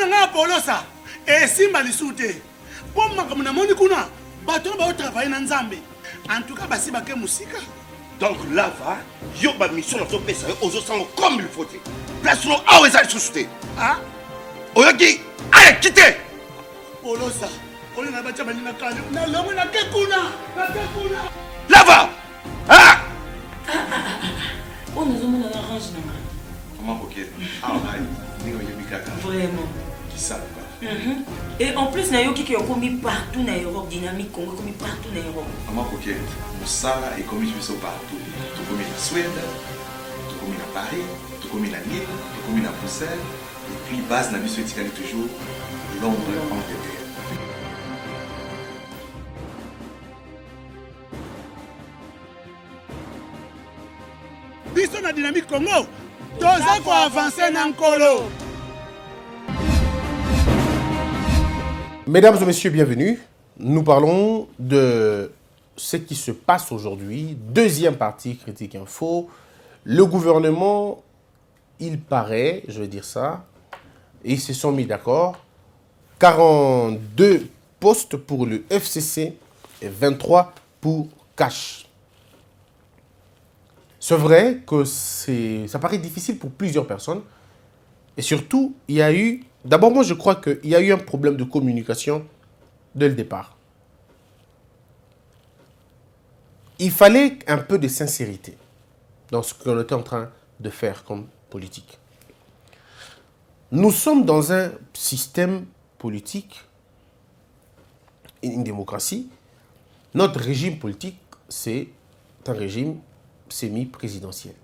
nga polosa esimba lisute po makambo na moni kuna bato ba travailler na nzambe en tout cas basi bake musika. Donc là va yo ba mission na to pesa yo ozo sango comme il faut. Place no awe za susute. Ah oyoki allez quitter polosa oli na bacha bani na kale na longo na kekuna là va ah on nous a mis dans la range là. comment OK ah ni yo bikaka Vraiment qui ça quoi. Et en plus na yo qui est commis partout na Europe, dynamique Congo commis partout na Europe. Comment OK Moussala est commis partout. Tout commis en Suède, tout commis à Paris, tout commis à Lille, tout commis à Bruxelles et puis base na biso etikali toujours Londres Angleterre. biso na dynamique Congo toza ko avancer na nkolo. Mesdames et messieurs, bienvenue. Nous parlons de ce qui se passe aujourd'hui. Deuxième partie, Critique Info. Le gouvernement, il paraît, je vais dire ça, et ils se sont mis d'accord. 42 postes pour le FCC et 23 pour Cash. C'est vrai que ça paraît difficile pour plusieurs personnes. Et surtout, il y a eu... D'abord, moi, je crois qu'il y a eu un problème de communication dès le départ. Il fallait un peu de sincérité dans ce qu'on était en train de faire comme politique. Nous sommes dans un système politique, une démocratie. Notre régime politique, c'est un régime semi-présidentiel.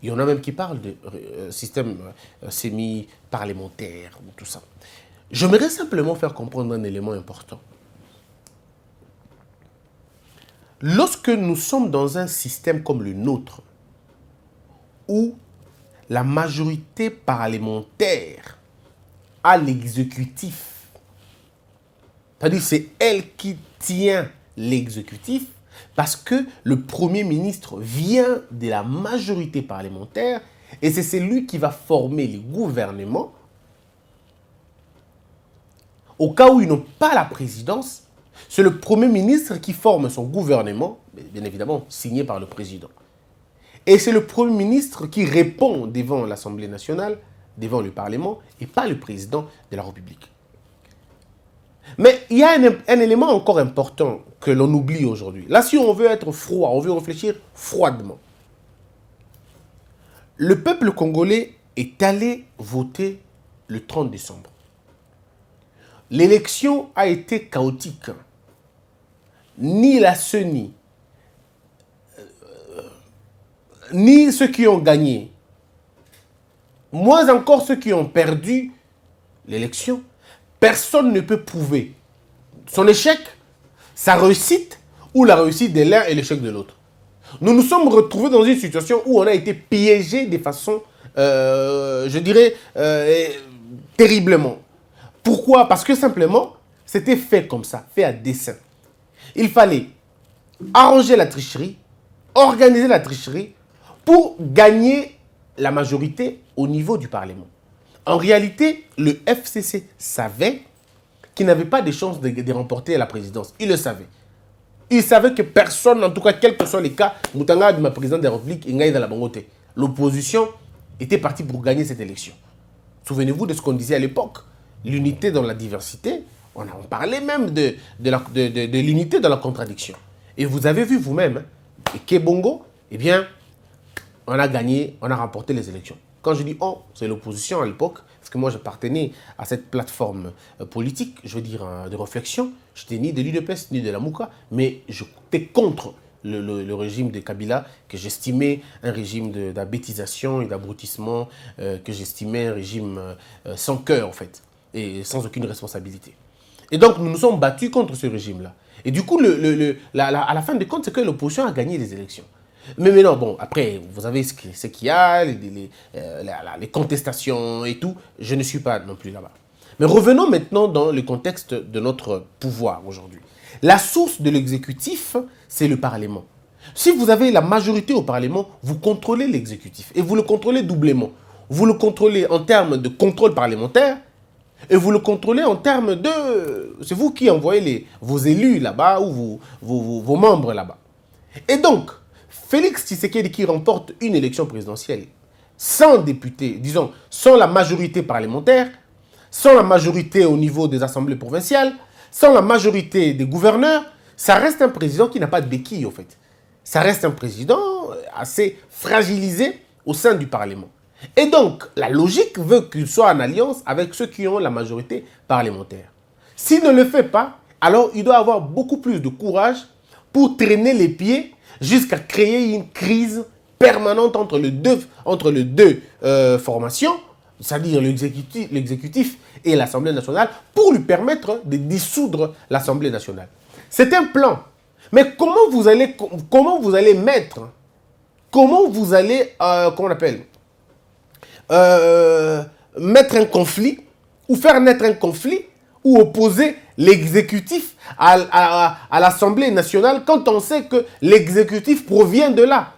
Il y en a même qui parlent de système semi-parlementaire ou tout ça. J'aimerais simplement faire comprendre un élément important. Lorsque nous sommes dans un système comme le nôtre, où la majorité parlementaire a l'exécutif, c'est-à-dire c'est elle qui tient l'exécutif, parce que le Premier ministre vient de la majorité parlementaire et c'est celui qui va former les gouvernements. Au cas où ils n'ont pas la présidence, c'est le Premier ministre qui forme son gouvernement, bien évidemment signé par le président. Et c'est le Premier ministre qui répond devant l'Assemblée nationale, devant le Parlement, et pas le président de la République. Mais il y a un élément encore important que l'on oublie aujourd'hui. Là, si on veut être froid, on veut réfléchir froidement. Le peuple congolais est allé voter le 30 décembre. L'élection a été chaotique. Ni la CENI, ni ceux qui ont gagné, moins encore ceux qui ont perdu l'élection, personne ne peut prouver son échec, sa réussite ou la réussite de l'un et l'échec de l'autre. Nous nous sommes retrouvés dans une situation où on a été piégés de façon, je dirais, terriblement. Pourquoi? Parce que simplement, c'était fait comme ça, fait à dessein. Il fallait arranger la tricherie, organiser la tricherie pour gagner la majorité au niveau du Parlement. En réalité, le FCC savait qu'il n'avait pas de chance de remporter la présidence. Il le savait. Il savait que personne, en tout cas, quel que soit les cas, Moutanga, ma présidente de la République, il dans la bangote. L'opposition était partie pour gagner cette élection. Souvenez-vous de ce qu'on disait à l'époque. L'unité dans la diversité, on parlait même de l'unité dans la contradiction. Et vous avez vu vous-même, hein, Kebongo, eh bien, on a gagné, on a remporté les élections. Quand je dis on, c'est l'opposition à l'époque, parce que moi j'appartenais à cette plateforme politique, je veux dire de réflexion. Je n'étais ni de l'UDPS ni de la Mouka, mais j'étais contre le régime de Kabila, que j'estimais un régime d'abétisation et d'abrutissement, que j'estimais un régime sans cœur en fait, et sans aucune responsabilité. Et donc nous nous sommes battus contre ce régime-là. Et du coup, à la fin de compte, c'est que l'opposition a gagné les élections. Mais maintenant, bon, après, vous avez ce qu'il y a, les contestations et tout. Je ne suis pas non plus là-bas. Mais revenons maintenant dans le contexte de notre pouvoir aujourd'hui. La source de l'exécutif, c'est le Parlement. Si vous avez la majorité au Parlement, vous contrôlez l'exécutif. Et vous le contrôlez doublement. Vous le contrôlez en termes de contrôle parlementaire Et vous le contrôlez en termes de... C'est vous qui envoyez vos élus là-bas ou vos membres là-bas. Et donc, Félix Tshisekedi qui remporte une élection présidentielle sans députés, disons, sans la majorité parlementaire, sans la majorité au niveau des assemblées provinciales, sans la majorité des gouverneurs, ça reste un président qui n'a pas de béquille, en fait. Ça reste un président assez fragilisé au sein du Parlement. Et donc, la logique veut qu'il soit en alliance avec ceux qui ont la majorité parlementaire. S'il ne le fait pas, alors il doit avoir beaucoup plus de courage pour traîner les pieds jusqu'à créer une crise permanente entre les deux formations, c'est-à-dire l'exécutif et l'Assemblée nationale, pour lui permettre de dissoudre l'Assemblée nationale. C'est un plan. Mais comment vous allez mettre un conflit, ou faire naître un conflit, ou opposer l'exécutif à l'Assemblée nationale quand on sait que l'exécutif provient de là?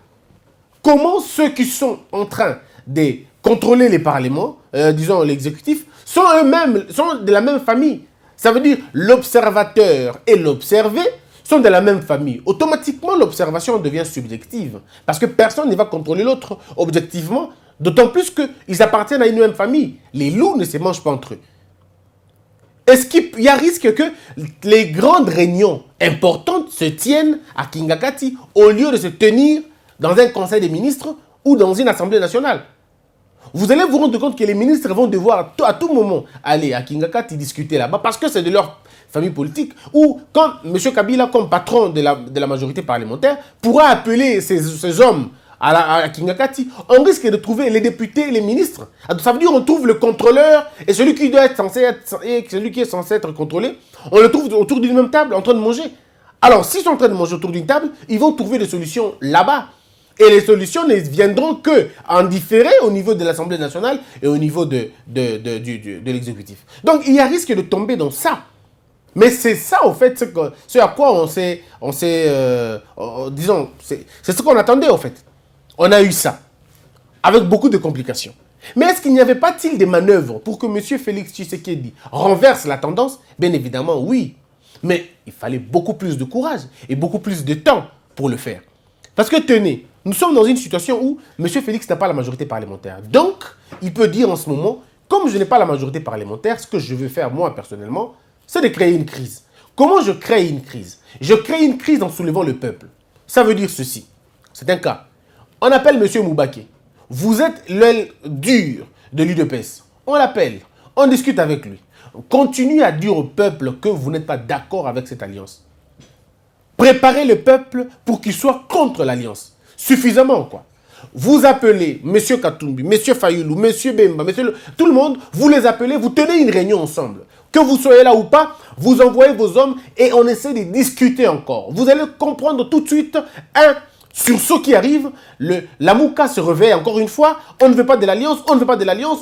Comment ceux qui sont en train de contrôler les parlements, disons l'exécutif, sont eux-mêmes, sont de la même famille? Ça veut dire l'observateur et l'observé sont de la même famille. Automatiquement, l'observation devient subjective. Parce que personne ne va contrôler l'autre objectivement, d'autant plus qu'ils appartiennent à une même famille. Les loups ne se mangent pas entre eux. Est-ce qu'il y a risque que les grandes réunions importantes se tiennent à Kingakati au lieu de se tenir dans un conseil des ministres ou dans une assemblée nationale? Vous allez vous rendre compte que les ministres vont devoir à tout moment aller à Kingakati discuter là-bas parce que c'est de leur famille politique, ou quand M. Kabila, comme patron de la majorité parlementaire, pourra appeler ces hommes à Kingakati, on risque de trouver les députés et les ministres. Ça veut dire qu'on trouve le contrôleur et celui qui doit être censé être contrôlé, on le trouve autour d'une même table en train de manger. Alors, s'ils sont en train de manger autour d'une table, ils vont trouver des solutions là-bas. Et les solutions ne viendront qu'en différé au niveau de l'Assemblée nationale et au niveau de l'exécutif. Donc, il y a risque de tomber dans ça. Mais c'est ça, en fait, ce à quoi disons, c'est ce qu'on attendait, en fait. On a eu ça, avec beaucoup de complications. Mais est-ce qu'il n'y avait pas-il des manœuvres pour que M. Félix Tshisekedi renverse la tendance? Bien évidemment, oui. Mais il fallait beaucoup plus de courage et beaucoup plus de temps pour le faire. Parce que tenez, nous sommes dans une situation où M. Félix n'a pas la majorité parlementaire. Donc, il peut dire en ce moment, comme je n'ai pas la majorité parlementaire, ce que je veux faire moi personnellement, c'est de créer une crise. Comment je crée une crise? Je crée une crise en soulevant le peuple. Ça veut dire ceci. C'est un cas. On appelle M. Moubake. Vous êtes l'aile dure de l'UDPS. On l'appelle. On discute avec lui. On continue à dire au peuple que vous n'êtes pas d'accord avec cette alliance. Préparez le peuple pour qu'il soit contre l'alliance. Suffisamment, quoi. Vous appelez M. Katumbi, M. Fayoulou, M. Bemba, tout le monde, vous les appelez, vous tenez une réunion ensemble. Que vous soyez là ou pas, vous envoyez vos hommes et on essaie de discuter encore. Vous allez comprendre tout de suite, sur ce qui arrive, la Mouka se réveille encore une fois, on ne veut pas de l'alliance,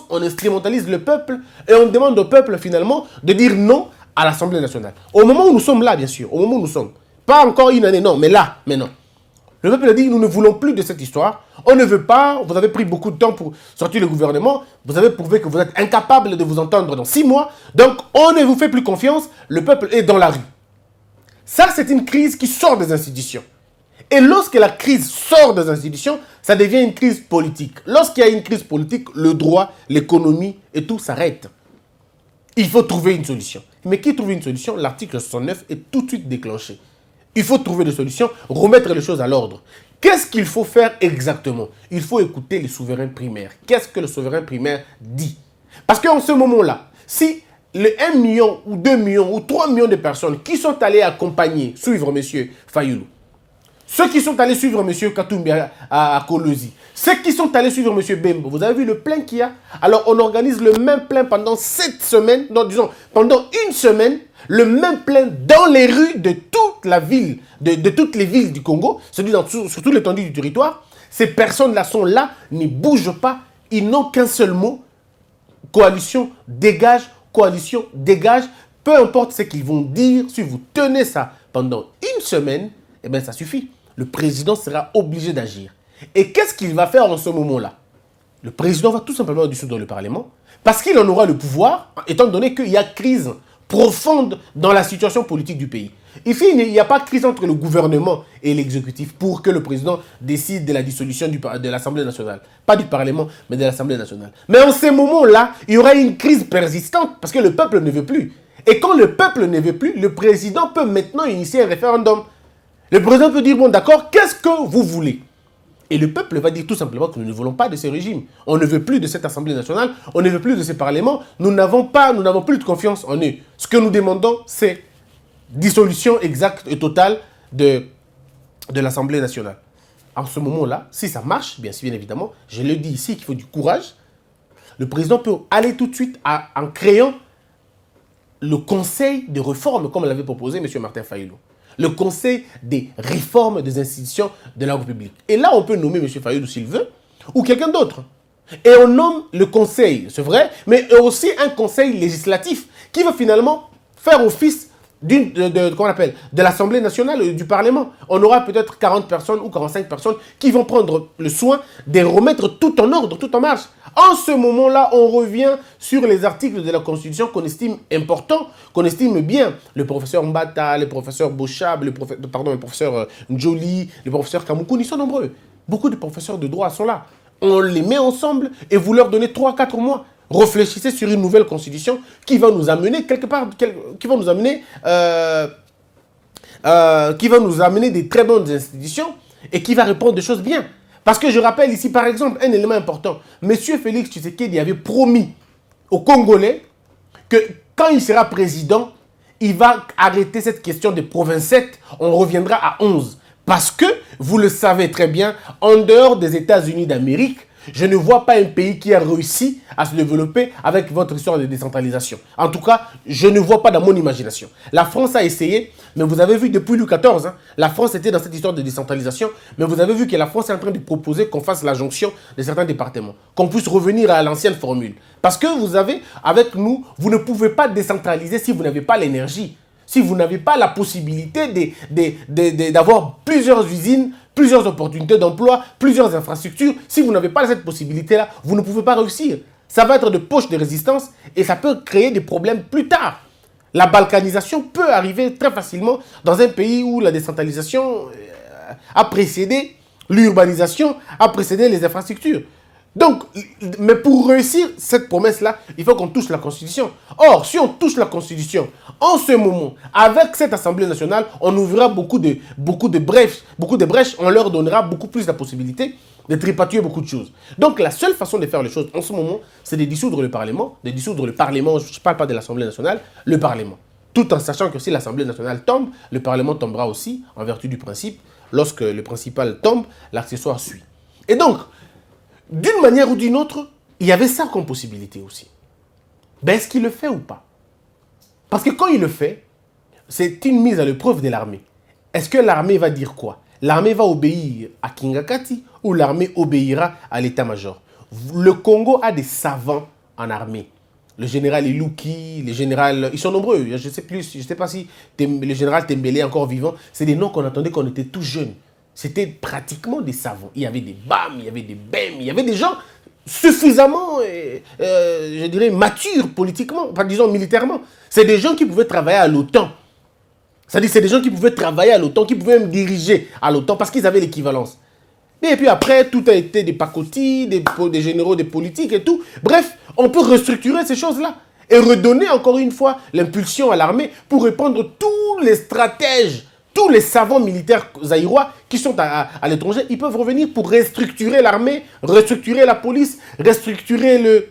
on instrumentalise le peuple et on demande au peuple finalement de dire non à l'Assemblée nationale. Au moment où nous sommes là, bien sûr, au moment où nous sommes, pas encore une année, non, mais là, maintenant. Le peuple a dit, nous ne voulons plus de cette histoire, on ne veut pas, vous avez pris beaucoup de temps pour sortir le gouvernement, vous avez prouvé que vous êtes incapable de vous entendre dans 6 mois, donc on ne vous fait plus confiance, le peuple est dans la rue. Ça, c'est une crise qui sort des institutions. Et lorsque la crise sort des institutions, ça devient une crise politique. Lorsqu'il y a une crise politique, le droit, l'économie et tout s'arrête. Il faut trouver une solution. Mais qui trouve une solution? L'article 69 est tout de suite déclenché. Il faut trouver des solutions, remettre les choses à l'ordre. Qu'est-ce qu'il faut faire exactement? Il faut écouter les souverains primaires. Qu'est-ce que le souverain primaire dit? Parce qu'en ce moment-là, si les 1 million ou 2 millions ou 3 millions de personnes qui sont allées accompagner, suivre M. Fayoulou, ceux qui sont allés suivre M. Katumbi à Kolosi, ceux qui sont allés suivre M. Bembo, vous avez vu le plein qu'il y a? Alors on organise le même plein pendant 7 semaines, non, disons, pendant 1 semaine, le même plein dans les rues de toute la ville, de toutes les villes du Congo, c'est-à-dire sur toute l'étendue du territoire. Ces personnes-là sont là, ne bougent pas, ils n'ont qu'un seul mot, coalition dégage, peu importe ce qu'ils vont dire, si vous tenez ça pendant 1 semaine, eh bien ça suffit. Le président sera obligé d'agir. Et qu'est-ce qu'il va faire en ce moment-là? le président va tout simplement dissoudre le Parlement parce qu'il en aura le pouvoir, étant donné qu'il y a crise profonde dans la situation politique du pays. Ici, il n'y a pas de crise entre le gouvernement et l'exécutif pour que le président décide de la dissolution de l'Assemblée nationale. Pas du Parlement, mais de l'Assemblée nationale. Mais en ces moments-là, il y aura une crise persistante parce que le peuple ne veut plus. Et quand le peuple ne veut plus, le président peut maintenant initier un référendum. Le président peut dire, bon d'accord, qu'est-ce que vous voulez? Et le peuple va dire tout simplement que nous ne voulons pas de ce régime. On ne veut plus de cette Assemblée nationale, on ne veut plus de ce Parlement. Nous n'avons plus de confiance en eux. Ce que nous demandons, c'est dissolution exacte et totale de l'Assemblée nationale. En ce moment-là, si ça marche, bien évidemment, je le dis ici qu'il faut du courage, le président peut aller tout de suite en créant le conseil de réforme, comme l'avait proposé M. Martin Fayulu. Le conseil des réformes des institutions de la République. Et là, on peut nommer M. Fayulu s'il veut, ou quelqu'un d'autre. Et on nomme le conseil, c'est vrai, mais aussi un conseil législatif qui va finalement faire office de l'Assemblée nationale, du Parlement. On aura peut-être 40 personnes ou 45 personnes qui vont prendre le soin de remettre tout en ordre, tout en marche. En ce moment-là, on revient sur les articles de la Constitution qu'on estime importants, qu'on estime bien. Le professeur Mbata, le professeur Bochab, le professeur Njoli, le professeur Kamoukoun, ils sont nombreux. Beaucoup de professeurs de droit sont là. On les met ensemble et vous leur donnez 3-4 mois. Réfléchissez sur une nouvelle constitution qui va nous amener quelque part, qui va nous amener des très bonnes institutions et qui va répondre des choses bien. Parce que je rappelle ici, par exemple, un élément important. Monsieur Félix Tshisekedi avait promis aux Congolais que quand il sera président, il va arrêter cette question des provinces 7. On reviendra à 11. Parce que, vous le savez très bien, en dehors des États-Unis d'Amérique, je ne vois pas un pays qui a réussi à se développer avec votre histoire de décentralisation. En tout cas, je ne vois pas dans mon imagination. La France a essayé, mais vous avez vu depuis Louis XIV, la France était dans cette histoire de décentralisation, mais vous avez vu que la France est en train de proposer qu'on fasse la jonction de certains départements, qu'on puisse revenir à l'ancienne formule. Parce que vous avez, avec nous, vous ne pouvez pas décentraliser si vous n'avez pas l'énergie, si vous n'avez pas la possibilité d'avoir plusieurs usines, plusieurs opportunités d'emploi, plusieurs infrastructures. Si vous n'avez pas cette possibilité-là, vous ne pouvez pas réussir. Ça va être de poches de résistance et ça peut créer des problèmes plus tard. La balkanisation peut arriver très facilement dans un pays où la décentralisation a précédé l'urbanisation, a précédé les infrastructures. Donc, mais pour réussir cette promesse-là, il faut qu'on touche la Constitution. Or, si on touche la Constitution, en ce moment, avec cette Assemblée nationale, on ouvrira beaucoup de brèches, on leur donnera beaucoup plus la possibilité de tripatouiller beaucoup de choses. Donc, la seule façon de faire les choses en ce moment, c'est de dissoudre le Parlement, je ne parle pas de l'Assemblée nationale, le Parlement. Tout en sachant que si l'Assemblée nationale tombe, le Parlement tombera aussi, en vertu du principe, lorsque le principal tombe, l'accessoire suit. Et donc, d'une manière ou d'une autre, il y avait ça comme possibilité aussi. Ben, est-ce qu'il le fait ou pas? Parce que quand il le fait, c'est une mise à l'épreuve de l'armée. Est-ce que l'armée va dire quoi? L'armée va obéir à Kingakati ou l'armée obéira à l'état-major? Le Congo a des savants en armée. Le général Ilouki, les généraux, ils sont nombreux. Je ne sais pas si le général Tembele est encore vivant. C'est des noms qu'on entendait quand on était tout jeune. C'était pratiquement des savants. Il y avait des BAM, il y avait des BEM, il y avait des gens suffisamment, je dirais, matures politiquement, enfin, disons militairement. C'est des gens qui pouvaient travailler à l'OTAN. C'est-à-dire c'est des gens qui pouvaient travailler à l'OTAN, qui pouvaient même diriger à l'OTAN parce qu'ils avaient l'équivalence. Et puis après, tout a été des pacotis, des généraux, des politiques et tout. Bref, on peut restructurer ces choses-là et redonner encore une fois l'impulsion à l'armée pour répandre tous les stratèges, tous les savants militaires zaïrois qui sont à l'étranger, ils peuvent revenir pour restructurer l'armée, restructurer la police, restructurer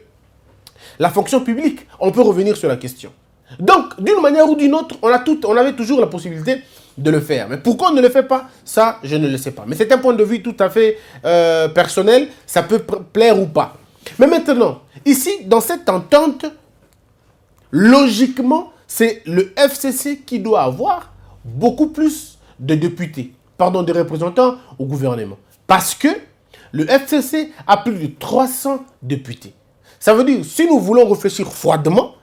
la fonction publique. On peut revenir sur la question. Donc, d'une manière ou d'une autre, on avait toujours la possibilité de le faire. Mais pourquoi on ne le fait pas? Ça, je ne le sais pas. Mais c'est un point de vue tout à fait personnel. Ça peut plaire ou pas. Mais maintenant, ici, dans cette entente, logiquement, c'est le FCC qui doit avoir beaucoup plus de députés, de représentants au gouvernement. Parce que le FCC a plus de 300 députés. Ça veut dire, si nous voulons réfléchir froidement,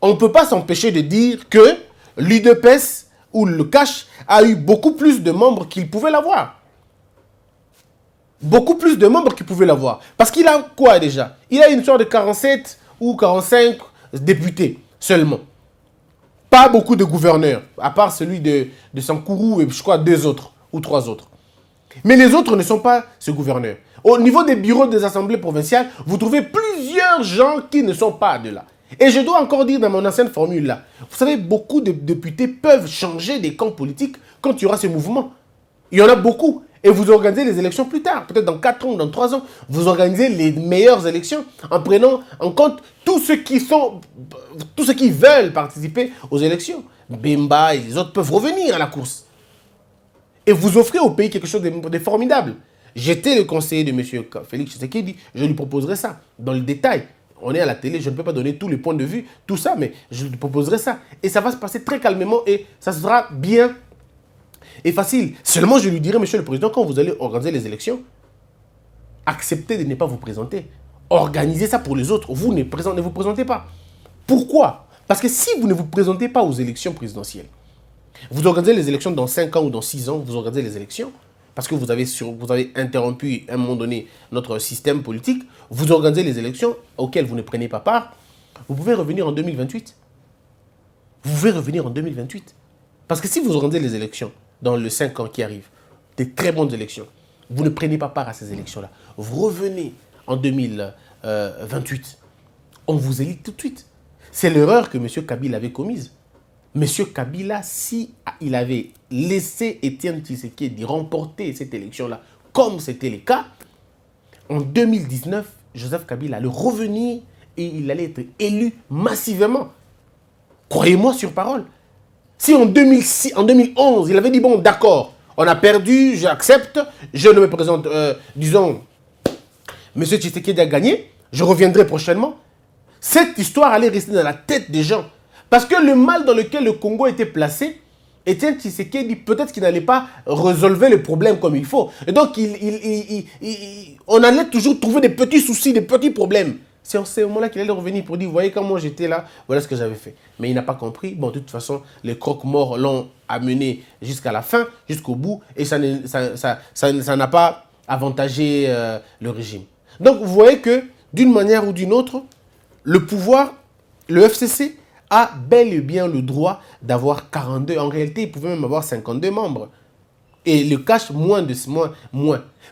on ne peut pas s'empêcher de dire que l'UDPS ou le CACH a eu beaucoup plus de membres qu'il pouvait l'avoir. beaucoup plus de membres qu'il pouvait l'avoir. Parce qu'il a quoi déjà? Il a une sorte de 47 ou 45 députés seulement. Pas beaucoup de gouverneurs, à part celui de Sankourou et je crois 2 autres ou 3 autres. Mais les autres ne sont pas ce gouverneur. Au niveau des bureaux des assemblées provinciales, vous trouvez plusieurs gens qui ne sont pas de là. Et je dois encore dire dans mon ancienne formule là, vous savez, beaucoup de députés peuvent changer des camps politiques quand il y aura ce mouvement. Il y en a beaucoup. Et vous organisez les élections plus tard, peut-être dans 4 ans, dans 3 ans. Vous organisez les meilleures élections en prenant en compte tous ceux qui veulent participer aux élections. Bemba et les autres peuvent revenir à la course. Et vous offrez au pays quelque chose de formidable. J'étais le conseiller de M. Félix Tshisekedi, je lui proposerai ça, dans le détail. On est à la télé, je ne peux pas donner tous les points de vue, tout ça, mais je lui proposerai ça. Et ça va se passer très calmement et ça sera bien et facile. Seulement, je lui dirai, Monsieur le Président, quand vous allez organiser les élections, acceptez de ne pas vous présenter. Organisez ça pour les autres. Vous ne vous présentez pas. Pourquoi? Parce que si vous ne vous présentez pas aux élections présidentielles, vous organisez les élections dans 5 ans ou dans 6 ans, vous organisez les élections, parce que vous avez interrompu à un moment donné notre système politique, vous organisez les élections auxquelles vous ne prenez pas part, vous pouvez revenir en 2028. Vous pouvez revenir en 2028. Parce que si vous organisez les élections dans les 5 ans qui arrivent, des très bonnes élections, vous ne prenez pas part à ces élections-là, vous revenez en 2028, on vous élit tout de suite. C'est l'erreur que M. Kabila avait commise. M. Kabila, si il avait laissé Étienne Tshisekedi remporter cette élection-là, comme c'était le cas, en 2019, Joseph Kabila allait revenir et il allait être élu massivement. Croyez-moi sur parole. Si en 2011, il avait dit, bon, d'accord, on a perdu, j'accepte, je ne me présente, disons, M. Tshisekedi a gagné, je reviendrai prochainement, cette histoire allait rester dans la tête des gens. Parce que le mal dans lequel le Congo était placé, Étienne Tshisekedi, peut-être qu'il n'allait pas résolver le problème comme il faut. Et donc, on allait toujours trouver des petits soucis, des petits problèmes. C'est en ce moment-là qu'il allait revenir pour dire, vous voyez comment j'étais là, voilà ce que j'avais fait. Mais il n'a pas compris. Bon, de toute façon, les croque-morts l'ont amené jusqu'à la fin, jusqu'au bout, et ça n'a pas avantagé le régime. Donc, vous voyez que, d'une manière ou d'une autre, le pouvoir, le FCC, a bel et bien le droit d'avoir 42. En réalité, il pouvait même avoir 52 membres. Et le cache moins.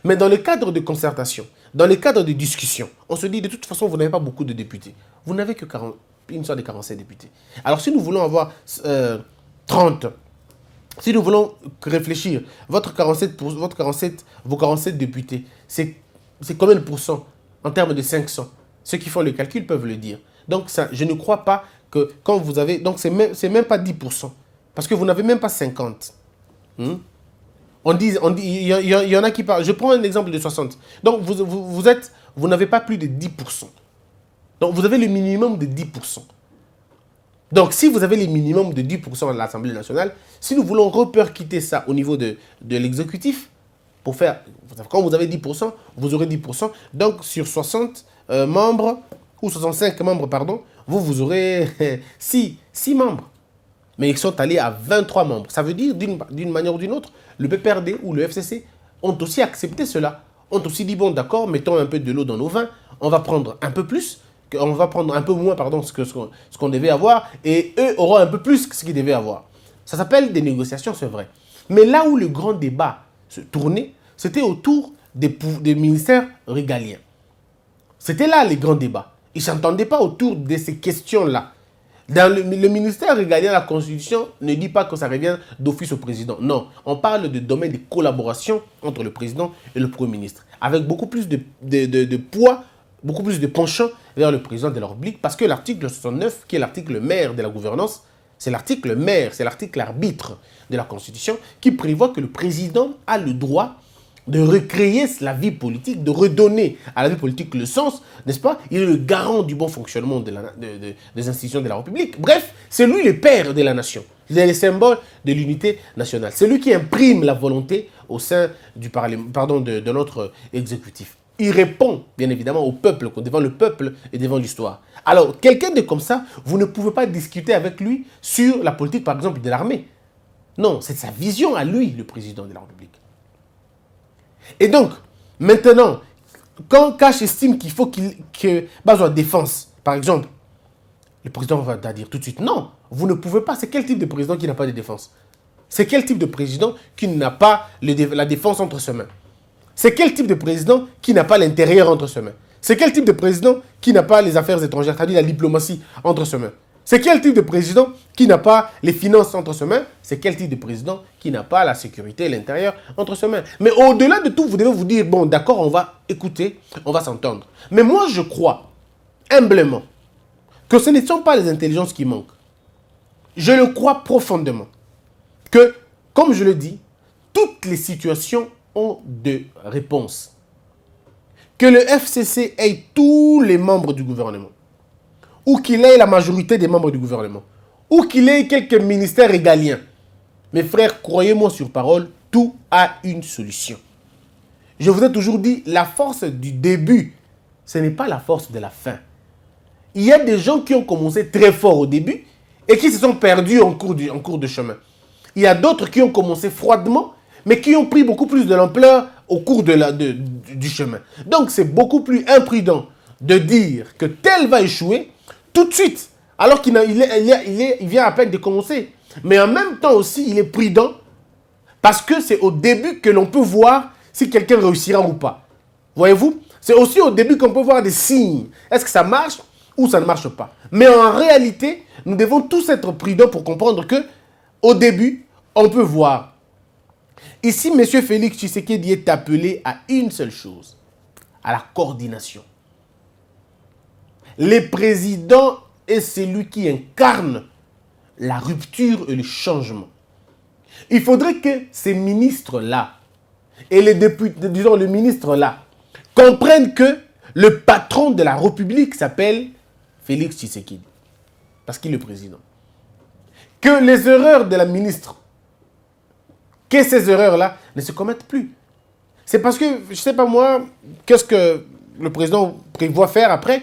Mais dans le cadre de concertation, dans le cadre de discussion, on se dit, de toute façon, vous n'avez pas beaucoup de députés. Vous n'avez que une sorte de 47 députés. Alors, si nous voulons avoir 30, si nous voulons réfléchir, vos 47 députés, c'est combien de pourcents en termes de 500? Ceux qui font le calcul peuvent le dire. Donc, ça, je ne crois pas que quand vous avez... Donc, c'est même pas 10%. Parce que vous n'avez même pas 50. On dit, il y en a qui parlent... Je prends un exemple de 60. Donc, vous n'avez pas plus de 10%. Donc, vous avez le minimum de 10%. Donc, si vous avez le minimum de 10% à l'Assemblée nationale, si nous voulons repercuter ça au niveau de l'exécutif, pour faire... Quand vous avez 10%, vous aurez 10%. Donc, sur 60 membres, ou 65 membres, pardon, vous aurez 6 membres. Mais ils sont allés à 23 membres. Ça veut dire, d'une manière ou d'une autre, le PPRD ou le FCC ont aussi accepté cela. Ont aussi dit, bon, d'accord, mettons un peu de l'eau dans nos vins, on va prendre un peu plus, on va prendre un peu moins, pardon, ce qu'on devait avoir, et eux auront un peu plus que ce qu'ils devaient avoir. Ça s'appelle des négociations, c'est vrai. Mais là où le grand débat se tournait, c'était autour des ministères régaliens. C'était là les grands débats. Ils ne s'entendaient pas autour de ces questions-là. Dans le ministère régalien, la Constitution ne dit pas que ça revient d'office au président. Non, on parle de domaine de collaboration entre le président et le Premier ministre. Avec beaucoup plus de poids, beaucoup plus de penchant vers le président de la République. Parce que l'article 69, qui est l'article mère de la gouvernance, c'est l'article mère, c'est l'article arbitre de la Constitution qui prévoit que le président a le droit de recréer la vie politique, de redonner à la vie politique le sens, n'est-ce pas? Il est le garant du bon fonctionnement des institutions de la République. Bref, c'est lui le père de la nation. Il est le symbole de l'unité nationale. C'est lui qui imprime la volonté au sein du de notre exécutif. Il répond, bien évidemment, au peuple, devant le peuple et devant l'histoire. Alors, quelqu'un de comme ça, vous ne pouvez pas discuter avec lui sur la politique, par exemple, de l'armée. Non, c'est sa vision à lui, le président de la République. Et donc, Maintenant, quand Cash estime qu'il faut que base la défense, par exemple, le président va dire tout de suite, non, vous ne pouvez pas. C'est quel type de président qui n'a pas de défense? C'est quel type de président qui n'a pas la défense entre ses mains? C'est quel type de président qui n'a pas l'intérieur entre ses mains? C'est quel type de président qui n'a pas les affaires étrangères, c'est-à-dire la diplomatie entre ses mains? C'est quel type de président qui n'a pas les finances entre ses mains? C'est quel type de président qui n'a pas la sécurité et l'intérieur entre ses mains? Mais au-delà de tout, vous devez vous dire, bon, d'accord, on va écouter, on va s'entendre. Mais moi, je crois, humblement, que ce ne sont pas les intelligences qui manquent. Je le crois profondément. Que, comme je le dis, toutes les situations ont de réponses. Que le FCC ait tous les membres du gouvernement, ou qu'il ait la majorité des membres du gouvernement, ou qu'il ait quelques ministères régaliens. Mes frères, croyez-moi sur parole, tout a une solution. Je vous ai toujours dit, la force du début, ce n'est pas la force de la fin. Il y a des gens qui ont commencé très fort au début et qui se sont perdus en cours de chemin. Il y a d'autres qui ont commencé froidement, mais qui ont pris beaucoup plus de l'ampleur au cours du chemin. Donc, c'est beaucoup plus imprudent de dire que tel va échouer tout de suite, alors qu'il vient à peine de commencer. Mais en même temps aussi, il est prudent parce que c'est au début que l'on peut voir si quelqu'un réussira ou pas. Voyez-vous? C'est aussi au début qu'on peut voir des signes. Est-ce que ça marche ou ça ne marche pas? Mais en réalité, nous devons tous être prudents pour comprendre que au début, on peut voir. Ici, M. Félix Tshisekedi est appelé à une seule chose, à la coordination. Le président est celui qui incarne la rupture et le changement. Il faudrait que ces ministres-là et les députés, disons le ministre-là, comprennent que le patron de la République s'appelle Félix Tshisekedi, parce qu'il est le président. Que les erreurs de la ministre, que ces erreurs-là ne se commettent plus. C'est parce que, je ne sais pas moi, qu'est-ce que le président prévoit faire après.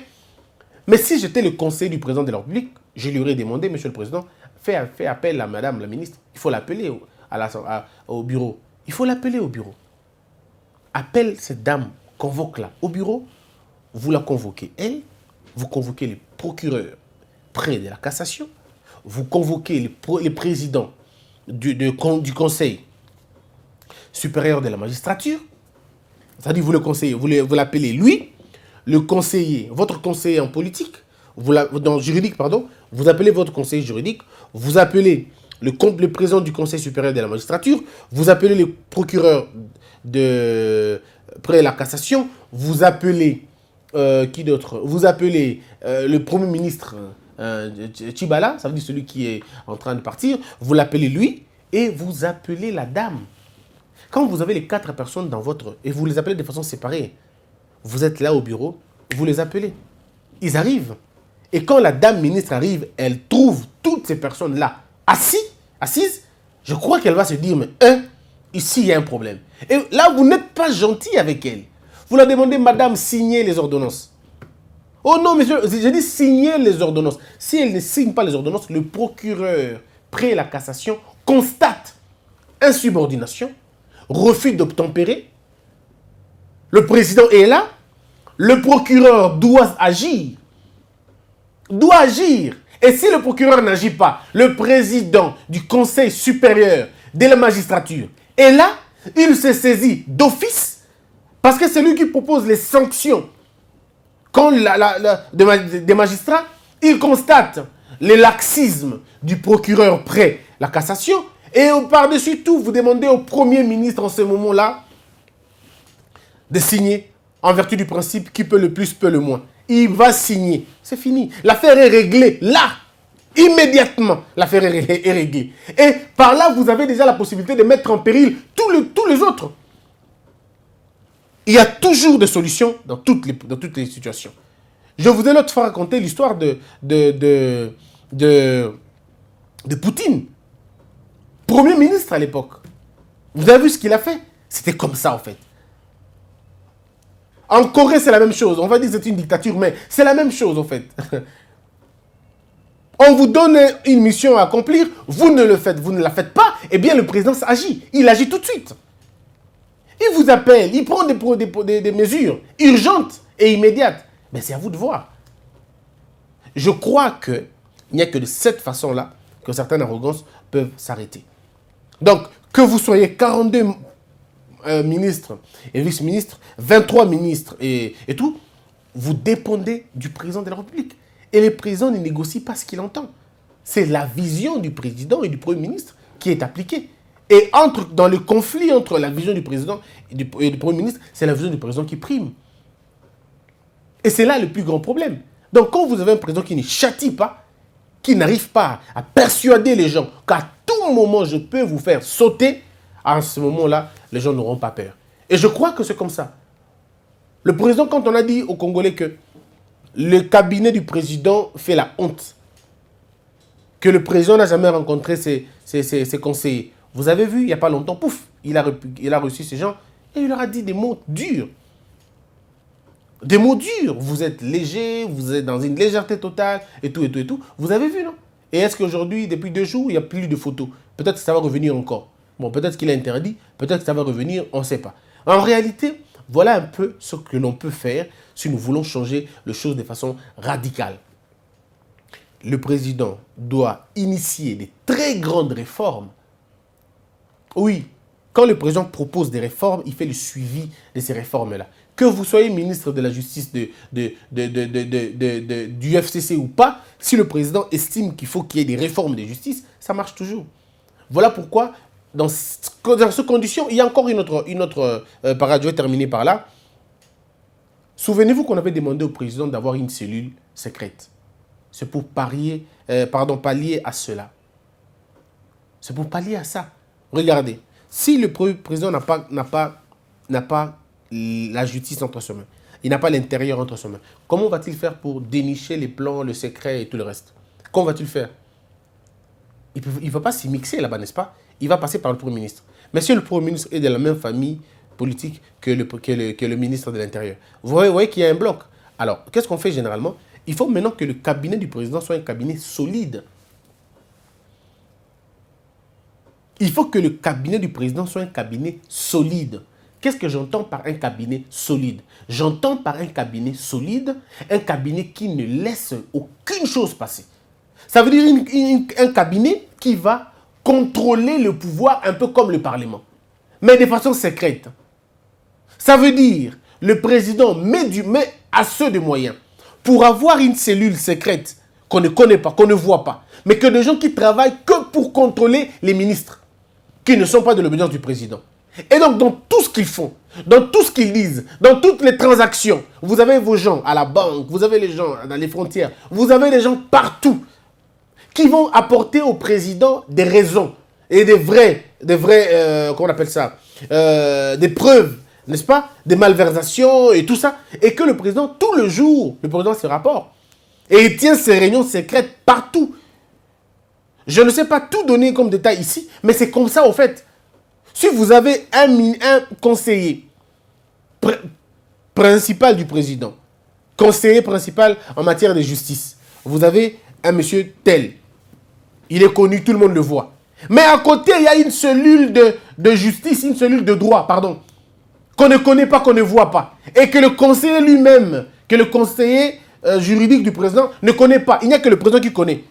Mais si j'étais le conseiller du président de la République, je lui aurais demandé, monsieur le président, fais appel à madame la ministre. Il faut l'appeler au bureau. Il faut l'appeler au bureau. Appelle cette dame, convoque-la au bureau. Vous la convoquez, elle. Vous convoquez les procureurs près de la cassation. Vous convoquez les présidents du conseil supérieur de la magistrature. C'est-à-dire, vous le conseillez, vous l'appelez lui, le conseiller, votre conseiller en politique, juridique, pardon, vous appelez votre conseiller juridique, vous appelez le président du conseil supérieur de la magistrature, vous appelez les procureurs près de la cassation, vous appelez qui d'autre? Vous appelez le premier ministre Tshibala, ça veut dire celui qui est en train de partir, vous l'appelez lui et vous appelez la dame. Quand vous avez les 4 personnes dans et vous les appelez de façon séparée, vous êtes là au bureau, vous les appelez. Ils arrivent. Et quand la dame ministre arrive, elle trouve toutes ces personnes-là assises, je crois qu'elle va se dire, mais ici, il y a un problème. Et là, vous n'êtes pas gentil avec elle. Vous leur demandez, madame, signez les ordonnances. Oh non, monsieur, j'ai dit signer les ordonnances. Si elle ne signe pas les ordonnances, le procureur, près la cassation, constate insubordination, refus d'obtempérer. Le président est là. Le procureur doit agir. Et si le procureur n'agit pas, le président du conseil supérieur de la magistrature est là. Il se saisit d'office parce que c'est lui qui propose les sanctions. Quand des magistrats, il constate le laxisme du procureur près la cassation. Et par-dessus tout, vous demandez au Premier ministre en ce moment-là de signer en vertu du principe qui peut le plus, peut le moins. Il va signer. C'est fini. L'affaire est réglée là. Immédiatement, l'affaire est réglée. Et par là, vous avez déjà la possibilité de mettre en péril tous les autres. Il y a toujours des solutions dans toutes les situations. Je vous ai l'autre fois raconté l'histoire de Poutine. Premier ministre à l'époque. Vous avez vu ce qu'il a fait? C'était comme ça en fait. En Corée, c'est la même chose. On va dire que c'est une dictature, mais c'est la même chose en fait. On vous donne une mission à accomplir, vous ne la faites pas, eh bien le président agit. Il agit tout de suite. Il vous appelle, il prend des mesures urgentes et immédiates. Mais c'est à vous de voir. Je crois qu'il n'y a que de cette façon-là que certaines arrogances peuvent s'arrêter. Donc, que vous soyez 42 ministres et vice-ministres, 23 ministres et tout, vous dépendez du président de la République. Et le président ne négocie pas ce qu'il entend. C'est la vision du président et du Premier ministre qui est appliquée. Et dans le conflit entre la vision du président et du Premier ministre, c'est la vision du président qui prime. Et c'est là le plus grand problème. Donc quand vous avez un président qui ne châtie pas, qui n'arrive pas à persuader les gens qu'à tout moment je peux vous faire sauter, à ce moment-là, les gens n'auront pas peur. Et je crois que c'est comme ça. Le président, quand on a dit aux Congolais que le cabinet du président fait la honte, que le président n'a jamais rencontré ses conseillers, vous avez vu, il n'y a pas longtemps, pouf, il a reçu ces gens et il leur a dit des mots durs. Des mots durs. Vous êtes léger, vous êtes dans une légèreté totale, et tout, et tout, et tout. Vous avez vu, non? Et est-ce qu'aujourd'hui, depuis 2 jours, il n'y a plus de photos? Peut-être que ça va revenir encore. Bon, peut-être qu'il a interdit, peut-être que ça va revenir, on ne sait pas. En réalité, voilà un peu ce que l'on peut faire si nous voulons changer les choses de façon radicale. Le président doit initier des très grandes réformes. Oui, quand le président propose des réformes, il fait le suivi de ces réformes-là. Que vous soyez ministre de la Justice du FCC ou pas, si le président estime qu'il faut qu'il y ait des réformes de justice, ça marche toujours. Voilà pourquoi, dans ces conditions, il y a encore une autre parade. Je vais terminer par là. Souvenez-vous qu'on avait demandé au président d'avoir une cellule secrète. C'est pour pallier à cela. C'est pour pallier à ça. Regardez, si le président n'a pas la justice entre ses mains, il n'a pas l'intérieur entre ses mains, comment va-t-il faire pour dénicher les plans, le secret et tout le reste? Comment va-t-il faire? Il ne va pas s'y mixer là-bas, n'est-ce pas? Il va passer par le Premier ministre. Mais si le Premier ministre est de la même famille politique que le ministre de l'Intérieur, vous voyez qu'il y a un bloc. Alors, qu'est-ce qu'on fait généralement? Il faut maintenant que le cabinet du président soit un cabinet solide. Il faut que le cabinet du président soit un cabinet solide. Qu'est-ce que j'entends par un cabinet solide? J'entends par un cabinet solide, un cabinet qui ne laisse aucune chose passer. Ça veut dire un cabinet qui va contrôler le pouvoir un peu comme le Parlement, mais de façon secrète. Ça veut dire le président met assez de moyens pour avoir une cellule secrète qu'on ne connaît pas, qu'on ne voit pas, mais que des gens qui travaillent que pour contrôler les ministres, qui ne sont pas de l'obédience du président. Et donc, dans tout ce qu'ils font, dans tout ce qu'ils disent, dans toutes les transactions, vous avez vos gens à la banque, vous avez les gens dans les frontières, vous avez les gens partout qui vont apporter au président des raisons et des vrais comment on appelle ça, des preuves, n'est-ce pas, des malversations et tout ça. Et que le président, tout le jour, le président se rapporte. Et il tient ses réunions secrètes partout. Je ne sais pas tout donner comme détail ici, mais c'est comme ça au fait. Si vous avez un conseiller principal du président, conseiller principal en matière de justice, vous avez un monsieur tel. Il est connu, tout le monde le voit. Mais à côté, il y a une cellule de justice, une cellule de droit, pardon, qu'on ne connaît pas, qu'on ne voit pas. Et que le conseiller lui-même, que le conseiller juridique du président ne connaît pas. Il n'y a que le président qui connaît.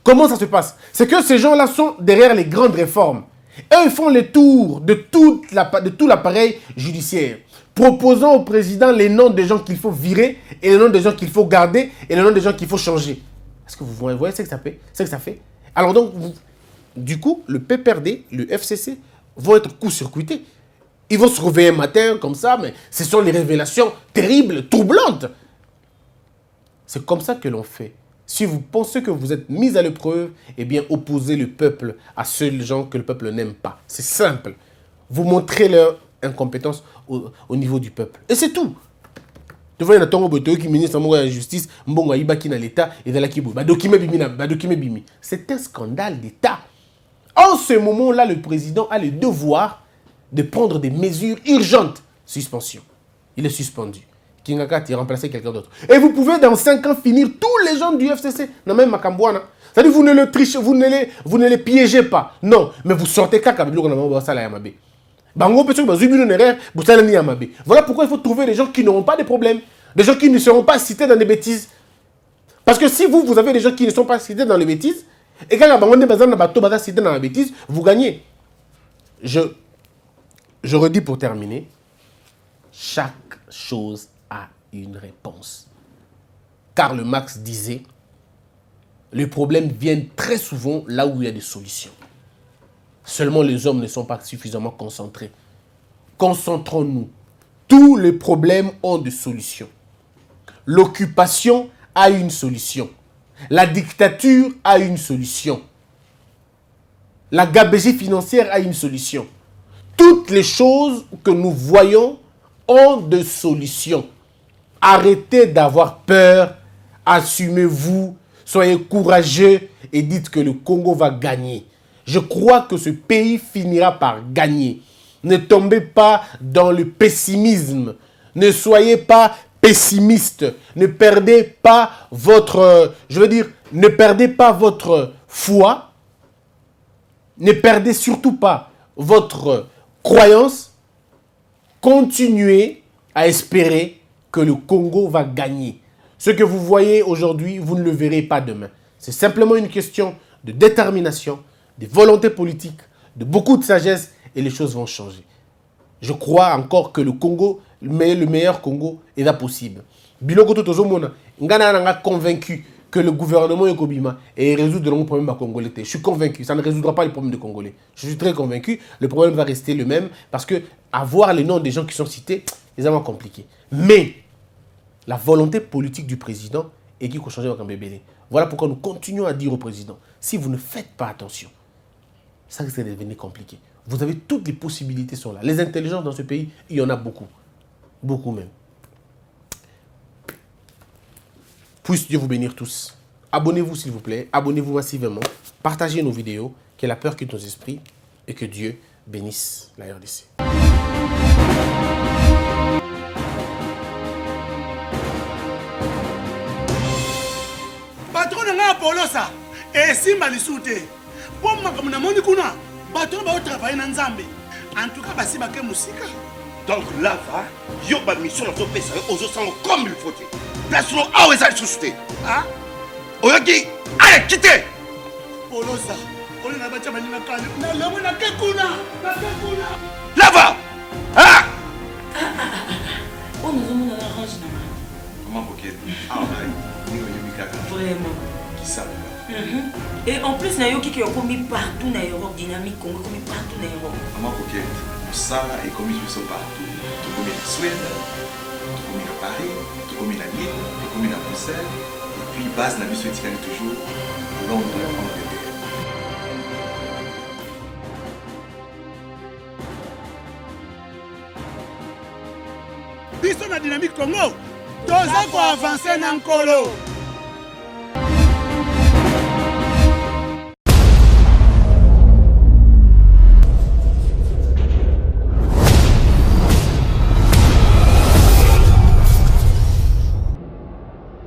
Comment ça se passe? C'est que ces gens-là sont derrière les grandes réformes. Eux, ils font le tour de tout l'appareil judiciaire, proposant au président les noms des gens qu'il faut virer, et les noms des gens qu'il faut garder, et les noms des gens qu'il faut changer. Est-ce que vous voyez ce que ça fait? C'est que ça fait. Alors donc, du coup, le PPRD, le FCC, vont être court-circuités. Ils vont se réveiller un matin comme ça, mais ce sont les révélations terribles, troublantes. C'est comme ça que l'on fait. Si vous pensez que vous êtes mis à l'épreuve, eh bien, opposez le peuple à ceux gens que le peuple n'aime pas. C'est simple. Vous montrez leur incompétence au niveau du peuple. Et c'est tout. Vous voyez, qui ministre de la justice, l'État et de la Kibu. C'est un scandale d'État. En ce moment-là, le président a le devoir de prendre des mesures urgentes. Suspension. Il est suspendu. Kingaka a remplacé quelqu'un d'autre. Et vous pouvez dans 5 ans finir tous les gens du FCC. Non, même Makambouana. C'est-à-dire vous ne les piégez pas. Non, mais vous sortez caca. Bango peut Voilà pourquoi il faut trouver des gens qui n'auront pas de problèmes. Des gens qui ne seront pas cités dans des bêtises. Parce que si vous avez des gens qui ne sont pas cités dans les bêtises, et quand vous êtes cité dans la bêtise, vous gagnez. Je redis pour terminer, chaque chose a une réponse. Karl Marx disait, les problèmes viennent très souvent là où il y a des solutions. Seulement les hommes ne sont pas suffisamment concentrés. Concentrons-nous. Tous les problèmes ont des solutions. L'occupation a une solution. La dictature a une solution. La gabegie financière a une solution. Toutes les choses que nous voyons ont des solutions. Arrêtez d'avoir peur. Assumez-vous. Soyez courageux et dites que le Congo va gagner. Je crois que ce pays finira par gagner. Ne tombez pas dans le pessimisme. Ne soyez pas pessimiste. Ne perdez pas votre, ne perdez pas votre foi. Ne perdez surtout pas votre croyance. Continuez à espérer que le Congo va gagner. Ce que vous voyez aujourd'hui, vous ne le verrez pas demain. C'est simplement une question de détermination, de volonté politique, de beaucoup de sagesse et les choses vont changer. Je crois encore que le Congo, le meilleur Congo, est là possible. Biloko Totozomona, Ngana n'a convaincu que le gouvernement Yokobima est résoudre le problème congolais. Je suis convaincu, ça ne résoudra pas le problème des Congolais. Je suis très convaincu, le problème va rester le même parce que avoir les noms des gens qui sont cités, c'est vraiment compliqué. Mais la volonté politique du président est qu'il faut changer votre bébé. Voilà pourquoi nous continuons à dire au président, si vous ne faites pas attention, ça risque de devenir compliqué. Vous avez toutes les possibilités sont là. Les intelligences dans ce pays, il y en a beaucoup. Beaucoup même. Puisse Dieu vous bénir tous. Abonnez-vous s'il vous plaît. Abonnez-vous massivement. Partagez nos vidéos. Que la peur quitte nos esprits. Et que Dieu bénisse la RDC. Patron nga Polosa. Et simba lisute. Pour makamuna moni kuna. Patron ba travailler na Nzambe. En tout cas basi bake musika. Donc là va, yo ba mission na to pesa aux sango comme il faut. Place no awe za susute. Ah? Oyoki, allez quittez. Polosa. On na bacha bani na kali. Na lomo na kekuna. Na kekuna. Là va. Ah! Oh, nous avons un arrange. Comment Pocket? Ah, vraiment. Qui ça? Et en plus, il y a qui ont commis partout dans l'Europe, dynamique, Congo, commis partout dans l'Europe. Comment Pocket? Ça est commis partout. Tout comme en Suède, tout comme à Paris, tout comme à Lille, tout comme à Bruxelles. Et puis, base la mission est toujours Londres, Angleterre. Biso na dynamique Congo, toza ko avancer na nkolo.